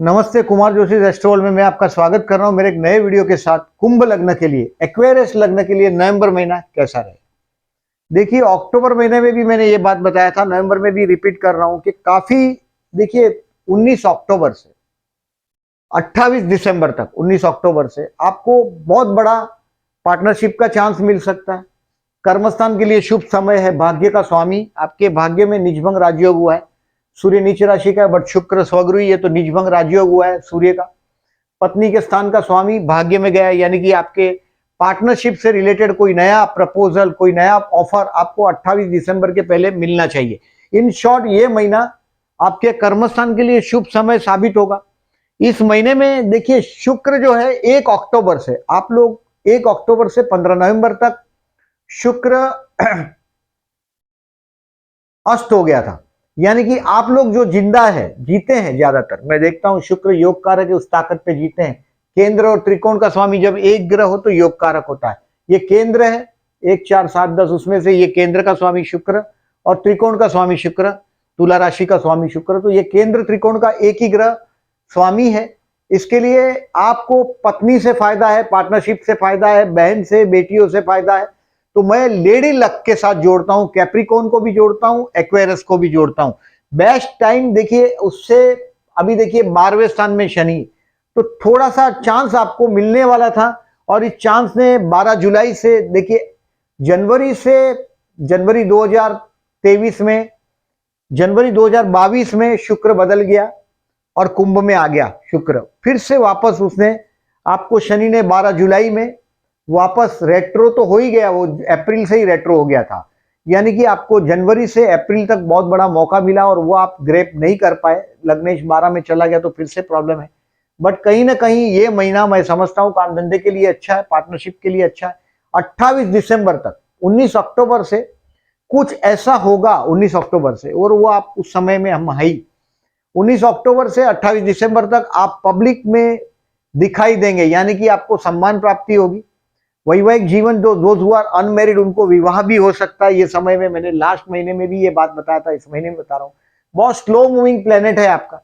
नमस्ते, कुमार जोशी एस्ट्रोवर्ल्ड में मैं आपका स्वागत कर रहा हूं मेरे एक नए वीडियो के साथ। कुंभ लग्न के लिए, एक्वेरियस लग्न के लिए नवंबर महीना कैसा रहे। देखिए, अक्टूबर महीने में भी मैंने ये बात बताया था, नवंबर में भी रिपीट कर रहा हूं कि काफी, देखिए 19 अक्टूबर से 28 दिसंबर तक, 19 अक्टूबर से आपको बहुत बड़ा पार्टनरशिप का चांस मिल सकता है। कर्मस्थान के लिए शुभ समय है। भाग्य का स्वामी आपके भाग्य में निजभंग राजयोग हुआ है। सूर्य नीच राशि का है, बट शुक्र स्वगृही है, तो निजभंग राजयोग हुआ है सूर्य का। पत्नी के स्थान का स्वामी भाग्य में गया है, यानी कि आपके पार्टनरशिप से रिलेटेड कोई नया प्रपोजल, कोई नया ऑफर आपको 28 दिसंबर के पहले मिलना चाहिए। इन शॉर्ट, ये महीना आपके कर्मस्थान के लिए शुभ समय साबित होगा। इस महीने में देखिए, शुक्र जो है 1 अक्टूबर से, आप लोग 1 अक्टूबर से 15 नवंबर तक शुक्र अस्त हो गया था। यानी कि आप लोग जो जिंदा है, जीते हैं ज्यादातर, मैं देखता हूं शुक्र योग कारक है, उस ताकत पे जीते हैं। केंद्र और त्रिकोण का स्वामी जब एक ग्रह हो तो योग कारक होता है। ये केंद्र है 1 4 7 10, उसमें से ये केंद्र का स्वामी शुक्र और त्रिकोण का स्वामी शुक्र, तुला राशि का स्वामी शुक्र, तो ये केंद्र त्रिकोण का एक ही ग्रह स्वामी है। इसके लिए आपको पत्नी से फायदा है, पार्टनरशिप से फायदा है, बहन से, बेटियों से फायदा है। तो मैं लेडी लक के साथ जोड़ता हूं, कैप्रिकॉन को भी जोड़ता हूं, एक्वेरियस को भी जोड़ता हूं। बेस्ट टाइम देखिए उससे, अभी देखिए 12वें स्थान में शनि, तो थोड़ा सा चांस आपको मिलने वाला था, और इस चांस ने 12 जुलाई से, देखिए जनवरी 2023 में, जनवरी 2022 में शुक्र बदल गया और कुंभ में आ गया शुक्र। फिर से वापस उसने आपको, शनि ने 12 जुलाई में वापस रेट्रो तो हो ही गया, वो अप्रैल से ही रेट्रो हो गया था। यानी कि आपको जनवरी से अप्रैल तक बहुत बड़ा मौका मिला और वो आप ग्रैब नहीं कर पाए। लग्नेश 12 में चला गया तो फिर से प्रॉब्लम है। बट कहीं ना कहीं ये महीना मैं समझता हूँ काम धंधे के लिए अच्छा है, पार्टनरशिप के लिए अच्छा है। 28 दिसंबर तक, 19 अक्टूबर से कुछ ऐसा होगा, 19 अक्टूबर से, और वो आप उस समय में हम है ही। 19 अक्टूबर से 28 दिसंबर तक आप पब्लिक में दिखाई देंगे, यानी कि आपको सम्मान प्राप्ति होगी। वैवाहिक जीवन, दोज हु आर अनमैरिड, उनको विवाह भी हो सकता है ये समय में। मैंने लास्ट महीने में भी ये बात बताया था, इस महीने में बता रहा हूँ। बहुत स्लो मूविंग प्लेनेट है आपका।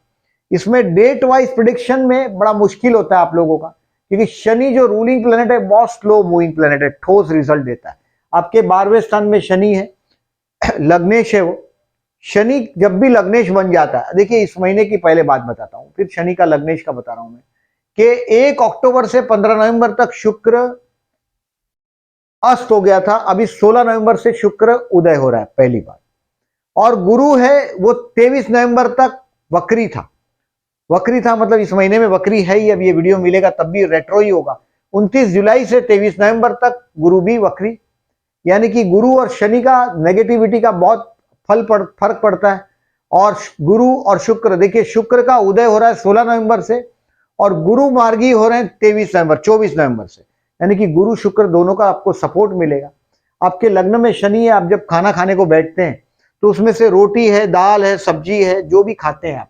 इसमें डेट वाइज प्रिडिक्शन में बड़ा मुश्किल होता है आप लोगों का, क्योंकि शनि जो रूलिंग प्लेनेट है बहुत स्लो मूविंग प्लेनेट है, ठोस रिजल्ट देता है। आपके 12वें स्थान में शनि है, लग्नेश है वो। शनि जब भी लग्नेश बन जाता है, देखिए इस महीने की पहले बात बताता हूं, फिर शनि का लग्नेश का बता रहा हूं मैं, कि 1 अक्टूबर से 15 नवंबर तक शुक्र अस्त हो गया था। अभी 16 नवंबर से शुक्र उदय हो रहा है पहली बार। और गुरु है वो 23 नवंबर तक वक्री था। वक्री था मतलब इस महीने में वक्री है ही। अब ये वीडियो मिलेगा तब भी रेट्रो ही होगा। 29 जुलाई से 23 नवंबर तक गुरु भी वक्री, यानी कि गुरु और शनि का नेगेटिविटी का बहुत फर्क पड़ता है। और गुरु और शुक्र, देखिए शुक्र का उदय हो रहा है 16 नवंबर से, और गुरु मार्गी हो रहे हैं 24 नवंबर से, यानी कि गुरु शुक्र दोनों का आपको सपोर्ट मिलेगा। आपके लग्न में शनि है, आप जब खाना खाने को बैठते हैं तो उसमें से रोटी है, दाल है, सब्जी है, जो भी खाते हैं आप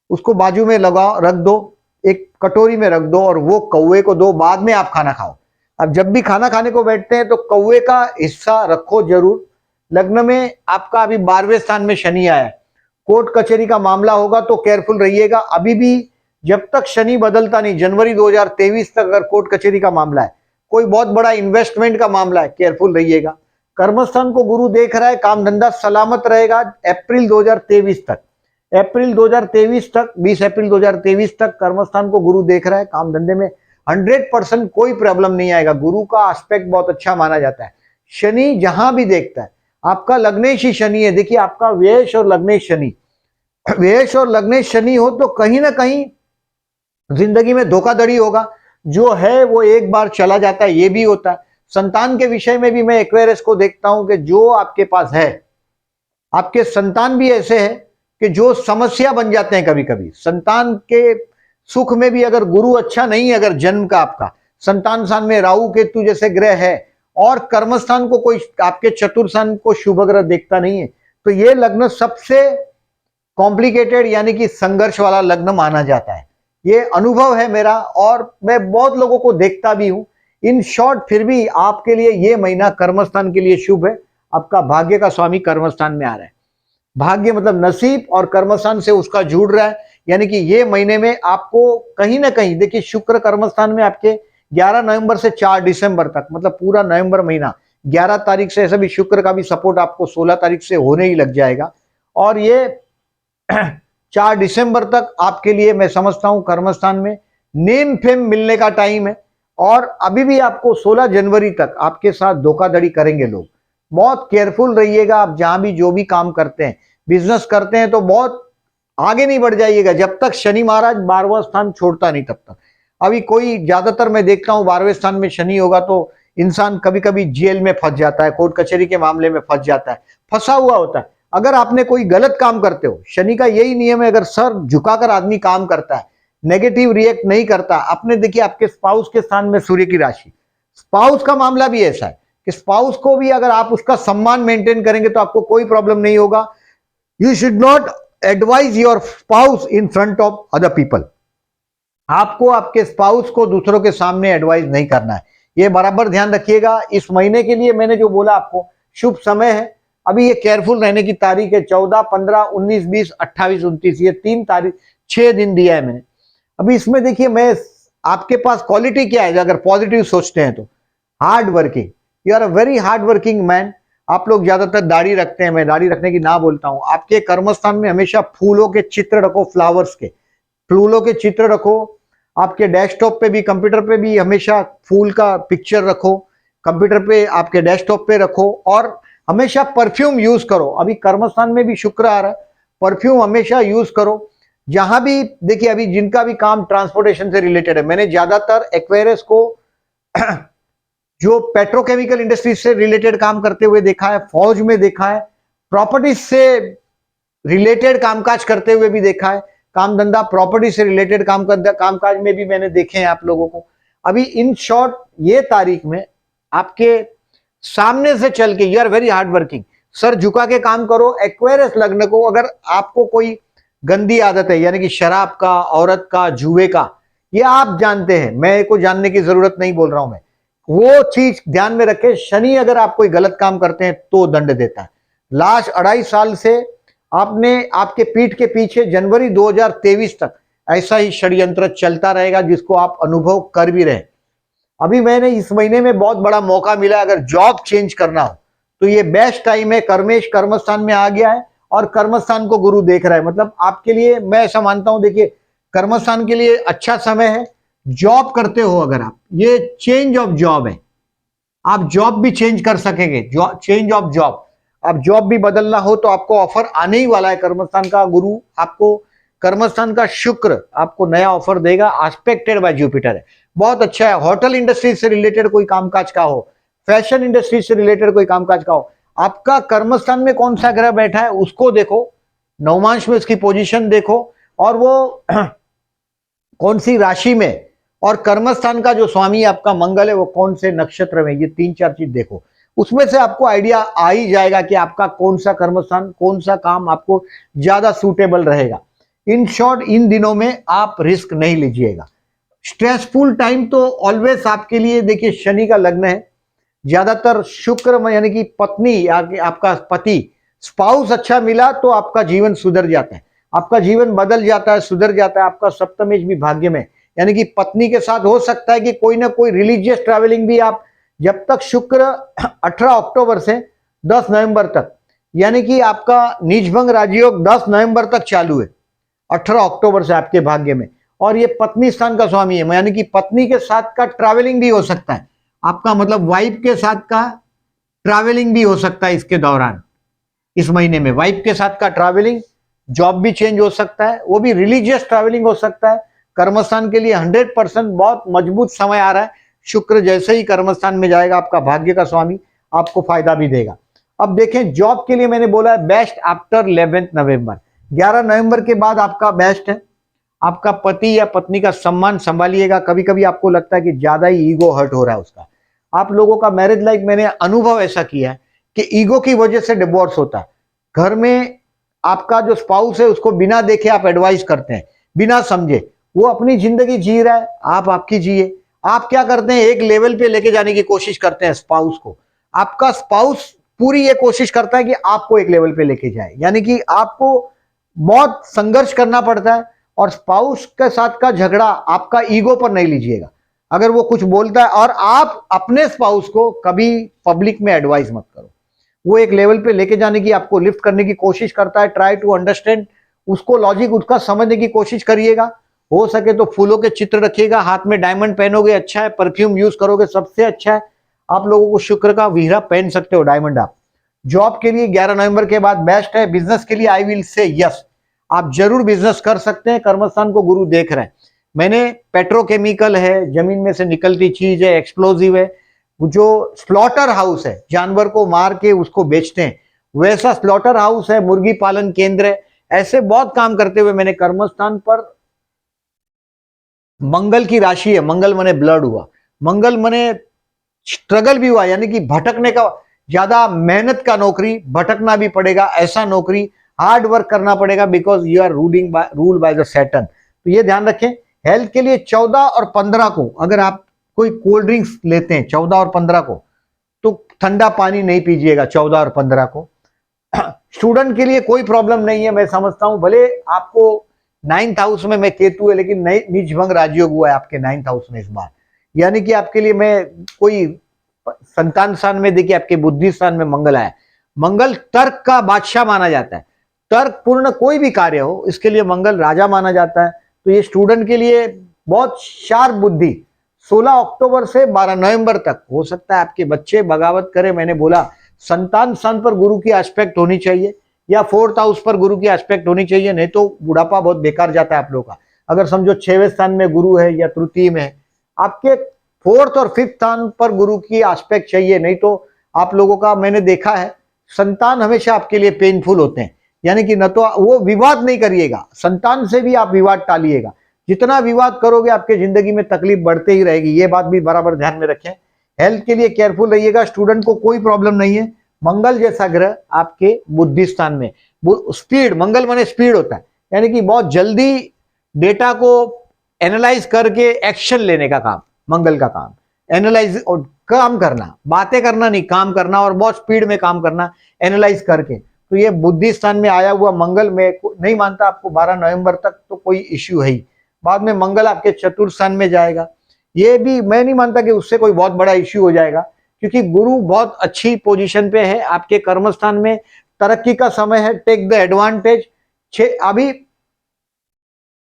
उसको बाजू में रख दो, एक कटोरी में रख दो, और वो कौवे को दो, बाद में आप खाना खाओ। अब जब भी खाना खाने को बैठते हैं तो कौवे का हिस्सा रखो जरूर। लग्न में आपका अभी 12वें स्थान में शनि आया है, कोर्ट कचहरी का मामला होगा तो केयरफुल रहिएगा। अभी भी जब तक शनि बदलता नहीं, जनवरी 2023 तक अगर कोर्ट कचहरी का मामला है, कोई बहुत बड़ा इन्वेस्टमेंट का मामला है, केयरफुल रहिएगा। कर्मस्थान को गुरु देख रहा है, काम धंधा सलामत रहेगा अप्रैल 2023 तक। अप्रैल 2023 तक, 20 अप्रैल 2023 तक कर्मस्थान को गुरु देख रहा है। काम धंधे में 100% कोई प्रॉब्लम नहीं आएगा। गुरु का एस्पेक्ट बहुत अच्छा माना जाता है। शनि जहां भी देखता है, आपका लग्नेश ही शनि है। देखिए आपका व्ययश और लग्नेश शनि, व्ययश और लग्नेश शनि हो तो कहीं ना कहीं जिंदगी में धोखाधड़ी होगा। जो है वो एक बार चला जाता है, ये भी होता है। संतान के विषय में भी मैं एक्वेरियस को देखता हूं कि जो आपके पास है, आपके संतान भी ऐसे हैं कि जो समस्या बन जाते हैं कभी कभी। संतान के सुख में भी अगर गुरु अच्छा नहीं है, अगर जन्म का आपका संतान स्थान में राहु केतु जैसे ग्रह है, और कर्मस्थान को कोई आपके चतुर्स्थान को शुभ ग्रह देखता नहीं है, तो ये लग्न सबसे कॉम्प्लिकेटेड यानी कि संघर्ष वाला लग्न माना जाता है। ये अनुभव है मेरा, और मैं बहुत लोगों को देखता भी हूं। इन शॉर्ट, फिर भी आपके लिए ये महीना कर्मस्थान के लिए शुभ है। आपका भाग्य का स्वामी कर्मस्थान में आ रहा है। भाग्य मतलब नसीब, और कर्मस्थान से उसका जुड़ रहा है, यानी कि ये महीने में आपको कहीं ना कहीं देखिए शुक्र कर्मस्थान में आपके 11 नवंबर से 4 दिसंबर तक, मतलब पूरा नवंबर महीना 11 तारीख से ऐसा भी शुक्र का भी सपोर्ट आपको 16 तारीख से होने ही लग जाएगा। और ये 4 दिसंबर तक आपके लिए मैं समझता हूं कर्मस्थान में नेम फेम मिलने का टाइम है। और अभी भी आपको 16 जनवरी तक आपके साथ धोखाधड़ी करेंगे लोग। बहुत केयरफुल रहिएगा आप, जहां भी जो भी काम करते हैं, बिजनेस करते हैं तो बहुत आगे नहीं बढ़ जाइएगा जब तक शनि महाराज 12वां स्थान छोड़ता नहीं तब तक। अभी कोई ज्यादातर मैं देखता हूं 12वें स्थान में शनि होगा तो इंसान कभी कभी जेल में फंस जाता है, कोर्ट कचहरी के मामले में फंस जाता है, फंसा हुआ होता है। अगर आपने कोई गलत काम करते हो, शनि का यही नियम है, अगर सर झुकाकर आदमी काम करता है, नेगेटिव रिएक्ट नहीं करता। आपने देखिए आपके स्पाउस के स्थान में सूर्य की राशि, स्पाउस का मामला भी ऐसा है कि स्पाउस को भी अगर आप उसका सम्मान मेंटेन करेंगे तो आपको कोई प्रॉब्लम नहीं होगा। You should not advise your spouse in front of other people. आपको आपके स्पाउस को दूसरों के सामने एडवाइस नहीं करना है, ये बराबर ध्यान रखिएगा। इस महीने के लिए मैंने जो बोला आपको शुभ समय है, अभी ये केयरफुल रहने की तारीख है 14, 15, 19, 20, 28, 29, ये 3 तारीख 6 दिन दिया है मैंने। अभी इसमें देखिए मैं आपके पास क्वालिटी क्या है अगर पॉजिटिव सोचते हैं तो hard working, you are a very hard working man. आप लोग ज्यादातर दाढ़ी रखते हैं, मैं दाढ़ी रखने की ना बोलता हूं। आपके कर्मस्थान में हमेशा फूलों के चित्र रखो, फ्लावर्स के फूलों के चित्र रखो। आपके डेस्कटॉप पे भी, कंप्यूटर पे भी हमेशा फूल का पिक्चर रखो, कंप्यूटर पे आपके डेस्कटॉप पे रखो। और हमेशा परफ्यूम यूज करो, अभी कर्मस्थान में भी शुक्र आ रहा है, परफ्यूम हमेशा यूज करो। जहां भी देखिए अभी जिनका भी काम ट्रांसपोर्टेशन से रिलेटेड है, मैंने ज्यादातर एक्वेरियस को जो पेट्रोकेमिकल इंडस्ट्री से रिलेटेड काम करते हुए देखा है, फौज में देखा है, प्रॉपर्टीज से रिलेटेड कामकाज करते हुए भी देखा है, काम धंधा प्रॉपर्टी से रिलेटेड कामकाज में भी मैंने देखे हैं आप लोगों को। अभी इन शॉर्ट ये तारीख में आपके सामने से चल के you are very hard working, सर झुका के काम करो। एक्वेरियस लग्न को अगर आपको कोई गंदी आदत है, यानी कि शराब का, औरत का, जुए का, ये आप जानते हैं, मैं को जानने की जरूरत नहीं बोल रहा हूं मैं, वो चीज ध्यान में रखे। शनि अगर आप कोई गलत काम करते हैं तो दंड देता है। लास्ट 2.5 साल से आपने आपके पीठ के पीछे जनवरी 2023 तक ऐसा ही षड्यंत्र चलता रहेगा जिसको आप अनुभव कर भी रहे। अभी मैंने इस महीने में बहुत बड़ा मौका मिला, अगर जॉब चेंज करना हो तो ये बेस्ट टाइम है। कर्मेश कर्मस्थान में आ गया है और कर्मस्थान को गुरु देख रहा है, मतलब आपके लिए मैं ऐसा मानता हूं। देखिए कर्मस्थान के लिए अच्छा समय है। जॉब करते हो अगर आप, ये चेंज ऑफ जॉब है, आप जॉब भी चेंज कर सकेंगे, चेंज ऑफ जॉब। अब जॉब भी बदलना हो तो आपको ऑफर आने ही वाला है। कर्मस्थान का गुरु आपको, कर्मस्थान का शुक्र आपको नया ऑफर देगा, एस्पेक्टेड बाय जुपिटर है, बहुत अच्छा है। होटल इंडस्ट्री से रिलेटेड कोई कामकाज का हो, फैशन इंडस्ट्री से रिलेटेड कोई कामकाज का हो, आपका कर्मस्थान में कौन सा ग्रह बैठा है उसको देखो, नवमांश में उसकी पोजीशन देखो, और वो कौन सी राशि में, और कर्मस्थान का जो स्वामी आपका मंगल है वो कौन से नक्षत्र में, ये 3-4 चीज देखो। उसमें से आपको आइडिया आ ही जाएगा कि आपका कौन सा कर्मस्थान, कौन सा काम आपको ज्यादा सूटेबल रहेगा। इन शॉर्ट इन दिनों में आप रिस्क नहीं लीजिएगा। स्ट्रेसफुल टाइम तो ऑलवेज आपके लिए, देखिए शनि का लग्न है, ज्यादातर शुक्र में, यानी कि पत्नी या आपका पति, स्पाउस अच्छा मिला तो आपका जीवन सुधर जाता है, आपका जीवन बदल जाता है, सुधर जाता है। आपका सप्तमेश भी भाग्य में, यानी कि पत्नी के साथ हो सकता है कि कोई ना कोई रिलीजियस ट्रैवलिंग भी आप, जब तक शुक्र 18 अक्टूबर से 10 नवंबर तक, यानी कि आपका नीचभंग राजयोग 10 नवंबर तक चालू है, 18 अक्टूबर से आपके भाग्य में। और ये पत्नी स्थान का स्वामी है, यानी कि पत्नी के साथ का ट्रैवलिंग भी हो सकता है आपका, मतलब वाइफ के साथ का ट्रैवलिंग भी हो सकता है इसके दौरान। इस महीने में वाइफ के साथ का ट्रैवलिंग, जॉब भी चेंज हो सकता है, वो भी रिलीजियस ट्रैवलिंग हो सकता है। कर्मस्थान के लिए 100% बहुत मजबूत समय आ रहा है। शुक्र जैसे ही कर्मस्थान में जाएगा आपका भाग्य का स्वामी, आपको फायदा भी देगा। अब देखें जॉब के लिए मैंने बोला है बेस्ट आफ्टर 11 नवंबर, 11 नवंबर के बाद आपका बेस्ट है। आपका पति या पत्नी का सम्मान संभालिएगा। कभी कभी आपको लगता है कि ज्यादा ही ईगो हर्ट हो रहा है उसका। आप लोगों का मैरिज लाइफ, मैंने अनुभव ऐसा किया है कि ईगो की वजह से डिवोर्स होता है। घर में आपका जो स्पाउस है उसको बिना देखे आप एडवाइस करते हैं, बिना समझे। वो अपनी जिंदगी जी रहा है, आप आपकी जिए। आप क्या करते हैं, एक लेवल पे लेके जाने की कोशिश करते हैं स्पाउस को। आपका स्पाउस पूरी ये कोशिश करता है कि आपको एक लेवल पे लेके जाए, यानी कि आपको बहुत संघर्ष करना पड़ता है। और स्पाउस के साथ का झगड़ा आपका ईगो पर नहीं लीजिएगा। अगर वो कुछ बोलता है, और आप अपने स्पाउस को कभी पब्लिक में एडवाइस मत करो। वो एक लेवल पे लेके जाने की, आपको लिफ्ट करने की कोशिश करता है, ट्राई टू अंडरस्टैंड, उसको लॉजिक उसका समझने की कोशिश करिएगा। हो सके तो फूलों के चित्र रखिएगा, हाथ में डायमंड पहनोगे अच्छा है, परफ्यूम यूज करोगे सबसे अच्छा है। आप लोगों को शुक्र का वीरा पहन सकते हो, डायमंड आप। जॉब के लिए 11 नवंबर के बाद बेस्ट है। बिजनेस के लिए आई विल से यस, आप जरूर बिजनेस कर सकते हैं। कर्मस्थान को गुरु देख रहे हैं। मैंने पेट्रोकेमिकल है, जमीन में से निकलती चीज है, एक्सप्लोजिव है, जो स्लॉटर हाउस है, जानवर को मार के उसको बेचते हैं, वैसा स्लॉटर हाउस है, मुर्गी पालन केंद्र है। ऐसे बहुत काम करते हुए मैंने कर्मस्थान पर, मंगल की राशि है, मंगल मने ब्लड हुआ, मंगल मने स्ट्रगल भी हुआ, यानी कि भटकने का, ज्यादा मेहनत का नौकरी, भटकना भी पड़ेगा, ऐसा नौकरी, हार्ड वर्क करना पड़ेगा, because you are ruled by the Saturn. तो ये ध्यान रखें। हेल्थ के लिए 14 और 15 को अगर आप कोई कोल्ड ड्रिंक्स लेते हैं 14 और 15 को, तो ठंडा पानी नहीं पीजिएगा 14 और 15 को। स्टूडेंट के लिए कोई प्रॉब्लम नहीं है, मैं समझता हूं। भले आपको 9th हाउस में मैं केतु है, लेकिन नीच भंग राजयोग हुआ है आपके 9th हाउस में इस बार, यानी कि आपके लिए मैं कोई संतान स्थान में, देखिए आपके बुद्धि स्थान में मंगल आया। मंगल तर्क का बादशाह माना जाता है, तर्क पूर्ण कोई भी कार्य हो इसके लिए मंगल राजा माना जाता है। तो ये स्टूडेंट के लिए बहुत शार्प बुद्धि। 16 अक्टूबर से 12 नवंबर तक हो सकता है आपके बच्चे बगावत करें। मैंने बोला संतान स्थान पर गुरु की एस्पेक्ट होनी चाहिए, या 4th हाउस पर गुरु की एस्पेक्ट होनी चाहिए, नहीं तो बुढ़ापा बहुत बेकार जाता है आप लोगों का। अगर समझो 6वें स्थान में गुरु है या तृतीय में है, आपके 4th और 5th स्थान पर गुरु की एस्पेक्ट चाहिए, नहीं तो आप लोगों का, मैंने देखा है, संतान हमेशा आपके लिए पेनफुल होते हैं। यानी कि न तो वो विवाद नहीं करिएगा, संतान से भी आप विवाद टालिएगा। जितना विवाद करोगे आपके जिंदगी में तकलीफ बढ़ते ही रहेगी, ये बात भी बराबर ध्यान में रखें। हेल्थ के लिए केयरफुल रहिएगा। स्टूडेंट को कोई प्रॉब्लम नहीं है। मंगल जैसा ग्रह आपके बुद्धि स्थान में, स्पीड, मंगल माने स्पीड होता है, यानी कि बहुत जल्दी डेटा को एनालाइज करके एक्शन लेने का काम, मंगल का काम एनालाइज और काम करना, बातें करना नहीं, काम करना, और बहुत स्पीड में काम करना एनालाइज करके। तो ये बुद्धि स्थान में आया हुआ मंगल, में नहीं मानता आपको 12 नवंबर तक तो कोई इश्यू है ही। बाद में मंगल आपके चतुर्थ स्थान में जाएगा, ये भी मैं नहीं मानता कि उससे कोई बहुत बड़ा इश्यू हो जाएगा, क्योंकि गुरु बहुत अच्छी पोजीशन पे है आपके कर्म स्थान में। तरक्की का समय है, टेक द एडवांटेज। अभी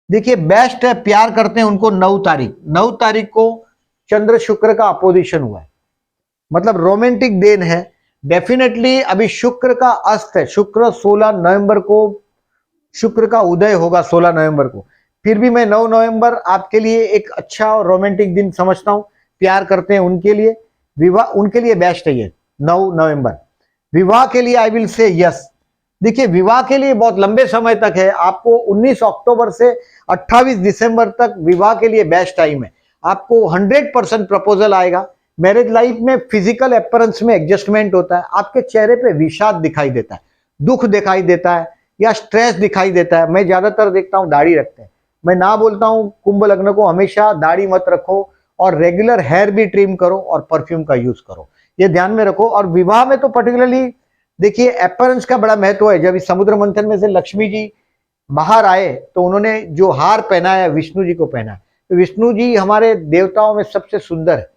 देखिए बेस्ट है, प्यार करते हैं उनको 9 तारीख को चंद्र शुक्र का अपोजिशन हुआ है, मतलब रोमांटिक दिन है डेफिनेटली। अभी शुक्र का अस्त है, शुक्र 16 नवंबर को शुक्र का उदय होगा, 16 नवंबर को। फिर भी मैं 9 नवंबर आपके लिए एक अच्छा और रोमांटिक दिन समझता हूं। प्यार करते हैं उनके लिए, विवाह उनके लिए बेस्ट है ये 9 नवंबर। विवाह के लिए आई विल से यस। देखिए विवाह के लिए बहुत लंबे समय तक है, आपको 19 अक्टूबर से 28 दिसंबर तक विवाह के लिए बेस्ट टाइम है। आपको 100% प्रपोजल आएगा। मैरिज लाइफ में फिजिकल अपीयरेंस में एडजस्टमेंट होता है, आपके चेहरे पे विषाद दिखाई देता है, दुख दिखाई देता है, या स्ट्रेस दिखाई देता है। मैं ज्यादातर देखता हूं दाढ़ी रखते हैं। मैं ना बोलता हूं कुंभ लग्न को हमेशा दाढ़ी मत रखो, और रेगुलर हेयर भी ट्रिम करो, और परफ्यूम का यूज करो, ये ध्यान में रखो। और विवाह में तो पर्टिकुलरली देखिए अपीयरेंस का बड़ा महत्व है। जब इस समुद्र मंथन में से लक्ष्मी जी बाहर आए तो उन्होंने जो हार पहना है विष्णु जी को पहना है। तो विष्णु जी हमारे देवताओं में सबसे सुंदर है,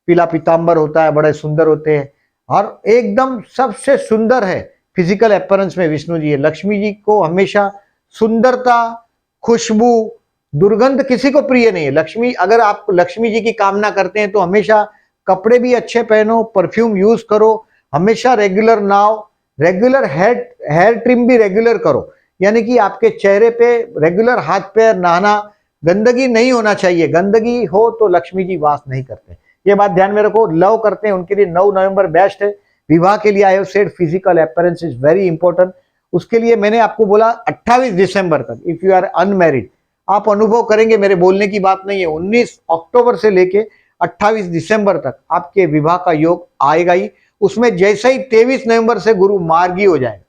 पीला पीताम्बर होता है, बड़े सुंदर होते हैं, और एकदम सबसे सुंदर है फिजिकल अपीयरेंस में विष्णु जी है। लक्ष्मी जी को हमेशा सुंदरता, खुशबू, दुर्गंध किसी को प्रिय नहीं है। लक्ष्मी, अगर आप लक्ष्मी जी की कामना करते हैं तो हमेशा कपड़े भी अच्छे पहनो, परफ्यूम यूज करो, हमेशा रेगुलर नहाओ, रेगुलर हेयर ट्रिम भी रेगुलर करो, यानी कि आपके चेहरे पे रेगुलर हाथ पैर नहाना, गंदगी नहीं होना चाहिए। गंदगी हो तो लक्ष्मी जी वास नहीं करते, ये बात ध्यान में रखो। लव करते हैं उनके लिए 9 नवंबर बेस्ट है। विवाह के लिए I have said physical appearance is very important. उसके लिए मैंने आपको बोला 28 दिसंबर तक, इफ यू आर अनमैरिड, आप अनुभव करेंगे, मेरे बोलने की बात नहीं है। 19 अक्टूबर से लेके 28 दिसंबर तक आपके विवाह का योग आएगा ही। उसमें जैसे ही 23 नवंबर से गुरु मार्गी हो जाएगा,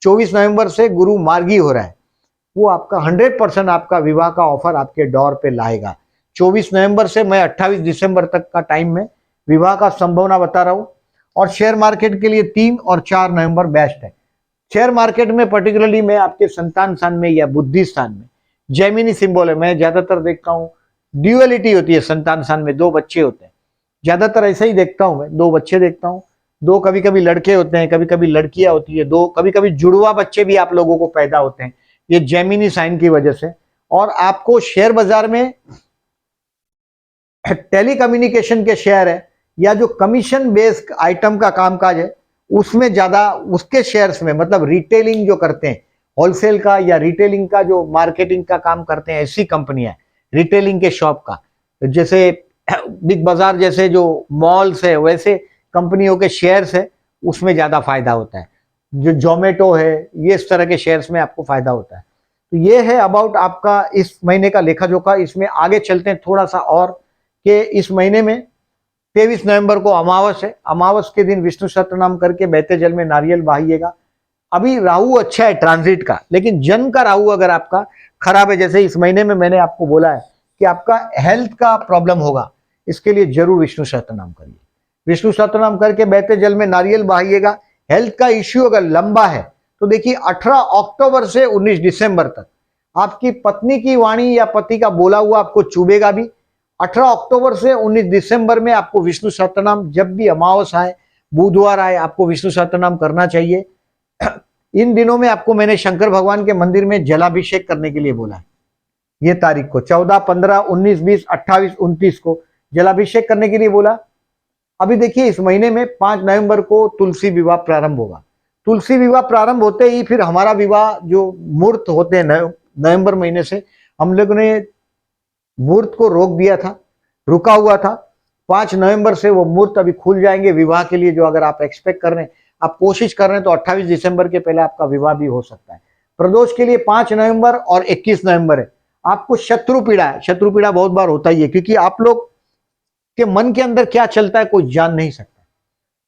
24 नवंबर से गुरु मार्गी हो रहा है, वो आपका 100% आपका विवाह का ऑफर आपके डोर पे लाएगा। 24 नवंबर से मैं 28 दिसंबर तक का टाइम में विवाह का संभावना बता रहा हूं। और शेयर मार्केट के लिए 3 और 4 नवंबर बेस्ट है। शेयर मार्केट में पर्टिकुलरली मैं आपके संतान स्थान में या बुद्धि स्थान में जेमिनी सिंबल है। मैं ज्यादातर देखता हूँ ड्यूअलिटी होती है, संतान में 2 बच्चे होते हैं, ज्यादातर ऐसा ही देखता हूँ मैं, 2 बच्चे देखता हूँ, 2 कभी कभी लड़के होते हैं, कभी कभी लड़कियां होती है, 2 कभी कभी जुड़वा बच्चे भी आप लोगों को पैदा होते हैं, ये जेमिनी साइन की वजह से। और आपको शेयर बाजार में टेलीकम्युनिकेशन के शेयर है या जो कमीशन बेस्ड आइटम का कामकाज है उसमें ज्यादा, उसके शेयर्स में, मतलब रिटेलिंग जो करते हैं, होलसेल का या रिटेलिंग का जो मार्केटिंग का काम करते हैं, ऐसी कंपनियां, रिटेलिंग के शॉप का, जैसे बिग बाजार जैसे जो मॉल्स है, वैसे कंपनियों के शेयर्स है, उसमें ज्यादा फायदा होता है। जो जोमेटो है, ये इस तरह के शेयर्स में आपको फायदा होता है। तो ये है अबाउट आपका इस महीने का लेखा जोखा। इसमें आगे चलते हैं थोड़ा सा और, कि इस महीने में 23 नवंबर को अमावस है, अमावस के दिन विष्णु सहस्त्रनाम करके बहते जल में नारियल बहाइएगा। अभी राहु अच्छा है ट्रांजिट का, लेकिन जन्म का राहु अगर आपका खराब है, जैसे इस महीने में मैंने आपको बोला है कि आपका हेल्थ का प्रॉब्लम होगा, इसके लिए जरूर विष्णु सहस्त्रनाम करिए। विष्णु सहस्त्रनाम करके बहते जल में नारियल बहाइएगा। हेल्थ का इश्यू अगर लंबा है तो देखिए 18 अक्टूबर से 19 दिसंबर तक आपकी पत्नी की वाणी या पति का बोला हुआ आपको चुभेगा भी। 18 अक्टूबर से 19 दिसंबर में आपको विष्णु सहस्त्रनाम, जब भी अमावस आए, बुधवार आए, आपको विष्णु सहस्त्रनाम करना चाहिए। इन दिनों में आपको मैंने शंकर भगवान के मंदिर में जलाभिषेक करने के लिए बोला है। ये तारीख को 14, 15, 19, 20, 28, 29 को जलाभिषेक करने के लिए बोला। अभी देखिए इस महीने में 5 नवंबर को तुलसी विवाह प्रारंभ होगा। तुलसी विवाह प्रारंभ होते ही फिर हमारा विवाह जो मुहूर्त होते हैं नवंबर महीने से, हम लोगों ने मुहूर्त को रोक दिया था, रुका हुआ था। 5 नवंबर से वो मुहूर्त अभी खुल जाएंगे विवाह के लिए। जो अगर आप एक्सपेक्ट कर रहे हैं, आप कोशिश कर रहे हैं, तो 28 दिसंबर के पहले आपका विवाह भी हो सकता है। प्रदोष के लिए 5 नवंबर और 21 नवंबर है। आपको शत्रु पीड़ा है, शत्रु पीड़ा बहुत बार होता ही है, क्योंकि आप लोग के मन के अंदर क्या चलता है कोई जान नहीं सकता।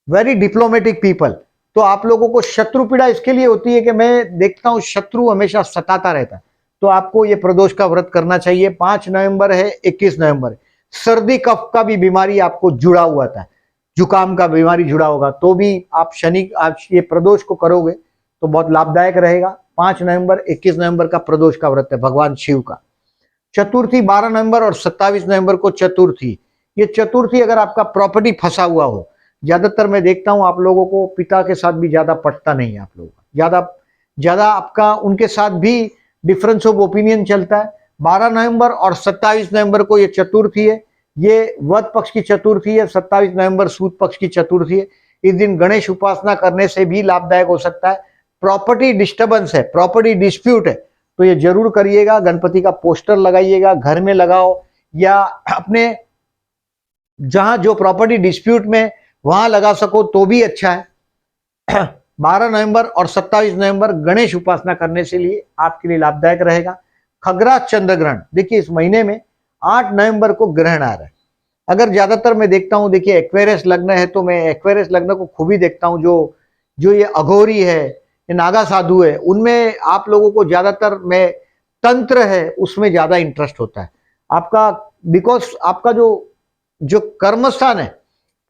Very diplomatic people. तो आप लोगों को शत्रु पीड़ा इसके लिए होती है कि मैं देखता हूं शत्रु हमेशा सताता रहता है। तो आपको ये प्रदोष का व्रत करना चाहिए। 5 नवंबर है, 21 नवंबर है। सर्दी कफ का भी बीमारी आपको जुड़ा हुआ था, जुकाम का बीमारी जुड़ा होगा, तो भी आप आप ये प्रदोष को करोगे तो बहुत लाभदायक रहेगा। 5 नवंबर 21 नवंबर का प्रदोष का व्रत है भगवान शिव का। चतुर्थी 12 नवंबर और 27 नवंबर को चतुर्थी। ये चतुर्थी अगर आपका प्रॉपर्टी फंसा हुआ हो, ज्यादातर मैं देखता हूं आप लोगों को पिता के साथ भी ज्यादा पटता नहीं है, आप लोगों का ज्यादा आपका उनके साथ भी डिफरेंस ऑफ ओपिनियन चलता है। 12 नवंबर और 27 नवंबर को ये चतुर्थी है, ये वध पक्ष की चतुर्थी है। 27 नवंबर सूद पक्ष की चतुर्थी है। इस दिन गणेश उपासना करने से भी लाभदायक हो सकता है। प्रॉपर्टी डिस्टर्बेंस है, प्रॉपर्टी डिस्प्यूट है, तो ये जरूर करिएगा। गणपति का पोस्टर लगाइएगा, घर में लगाओ, या अपने जहां जो प्रॉपर्टी डिस्प्यूट में वहां लगा सको तो भी अच्छा है। 12 नवंबर और 27 नवंबर गणेश उपासना करने से लिए आपके लिए लाभदायक रहेगा। खगरा चंद्र ग्रहण, देखिए इस महीने में 8 नवंबर को ग्रहण आ रहा है। अगर ज्यादातर मैं देखता हूं, देखिए एक्वेरियस लग्न है तो मैं एक्वेरियस लग्न को खूब ही देखता हूं। जो ये अघोरी है, ये नागा साधु है, उनमें आप लोगों को ज्यादातर में तंत्र है उसमें ज्यादा इंटरेस्ट होता है आपका। बिकॉज आपका जो कर्मस्थान है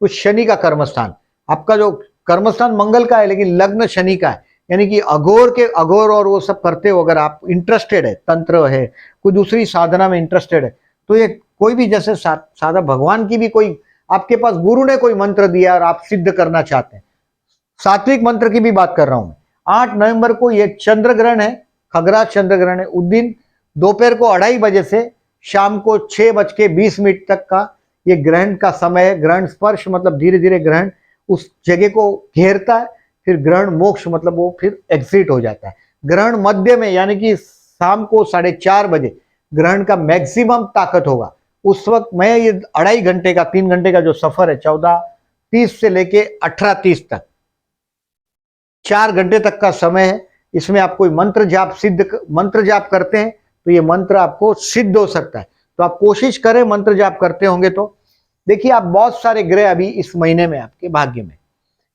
वो शनि का कर्मस्थान, आपका जो कर्मस्थान मंगल का है लेकिन लग्न शनि का है, यानी कि अघोर और वो सब करते हो, अगर आप इंटरेस्टेड है, तंत्र है, कोई दूसरी साधना में इंटरेस्टेड है, तो ये कोई भी जैसे साधा भगवान की भी कोई आपके पास गुरु ने कोई मंत्र दिया और आप सिद्ध करना चाहते हैं, सात्विक मंत्र की भी बात कर रहा हूं मैं। 8 नवंबर को ये चंद्र ग्रहण है, खगरा चंद्र ग्रहण है। उस दिन दोपहर को 2:30 बजे से शाम को 6:20 तक का ये ग्रहण का समय है। ग्रहण स्पर्श मतलब धीरे धीरे ग्रहण उस जगह को घेरता है, फिर ग्रहण मोक्ष मतलब वो फिर एग्जिट हो जाता है। ग्रहण मध्य में यानी कि शाम को 4:30 बजे ग्रहण का मैक्सिमम ताकत होगा। उस वक्त मैं ये 2.5 घंटे का 3 घंटे का जो सफर है, 14:30 से लेके 18:30 तक 4 घंटे तक का समय है। इसमें आप कोई मंत्र जाप करते हैं तो ये मंत्र आपको सिद्ध हो सकता है। तो आप कोशिश करें, मंत्र जाप करते होंगे तो देखिए आप बहुत सारे ग्रह अभी इस महीने में आपके भाग्य में,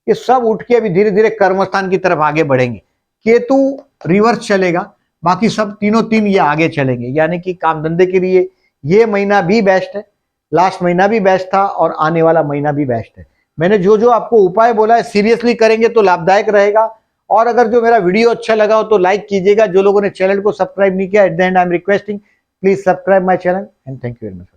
ये सब उठ के अभी धीरे धीरे कर्मस्थान की तरफ आगे बढ़ेंगे। केतु रिवर्स चलेगा, बाकी सब तीन ये आगे चलेंगे, यानी कि काम धंधे के लिए ये महीना भी बेस्ट है, लास्ट महीना भी बेस्ट था और आने वाला महीना भी बेस्ट है। मैंने जो आपको उपाय बोला है सीरियसली करेंगे तो लाभदायक रहेगा। और अगर जो मेरा वीडियो अच्छा लगा हो तो लाइक कीजिएगा। जो लोगों ने चैनल को सब्सक्राइब नहीं किया, at the and I am requesting please subscribe my channel and thank you very much.